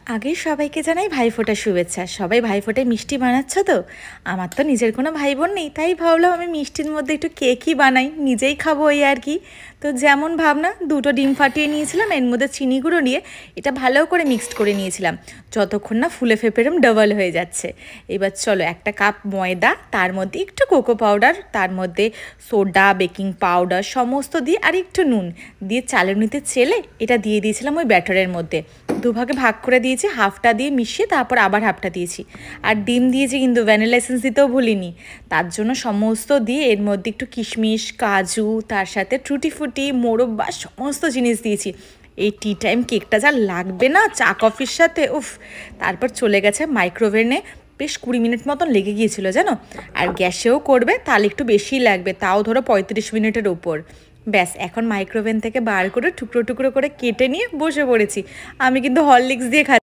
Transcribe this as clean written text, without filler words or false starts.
আগেই সবাইকে জানাই ভাইফোঁটার শুভেচ্ছা। সবাই ভাইফোঁটায় মিষ্টি বানাচ্ছ তো? আমার তো নিজের কোনো ভাই বোন নেই, তাই ভাবলাম আমি মিষ্টির মধ্যে একটু কেকই বানাই, নিজেই খাবো এই আর কি। তো যেমন ভাবনা, দুটো ডিম ফাটিয়ে নিয়েছিলাম, এর মধ্যে চিনি গুঁড়ো নিয়ে এটা ভালো করে মিক্সড করে নিয়েছিলাম, যতক্ষণ না ফুলে ফেপে এরম ডাবল হয়ে যাচ্ছে। এবার চলো, একটা কাপ ময়দা, তার মধ্যে একটু কোকো পাউডার, তার মধ্যে সোডা, বেকিং পাউডার সমস্ত দিয়ে আর একটু নুন দিয়ে চালনিতে চেলে এটা দিয়ে দিয়েছিলাম ওই ব্যাটারের মধ্যে। দুভাগে ভাগ করে দিয়েছি, হাফটা দিয়ে মিশিয়ে তারপর আবার হাফটা দিয়েছি। আর ডিম দিয়েছি, কিন্তু ভ্যানিলা এসেন্স দিতেও ভুলিনি। তার জন্য সমস্ত দিয়ে এর মধ্যে একটু কিশমিশ, কাজু, তার সাথে টুটি ফুটি, মোরব্বা সমস্ত জিনিস দিয়েছি। এই টি টাইম কেকটা যা লাগবে না চা কফির সাথে, উফ! তারপর চলে গেছে মাইক্রোওভেনে, বেশ 20 মিনিট মতন লেগে গিয়েছিল জানো। আর গ্যাসেও করবে তাহলে একটু বেশিই লাগবে, তাও ধরো 35 মিনিটের ওপর। ব্যাস, এখন মাইক্রোওভেন থেকে বার করে টুকরো টুকরো করে কেটে নিয়ে বসে পড়েছি। আমি কিন্তু হরলিক্স দিয়ে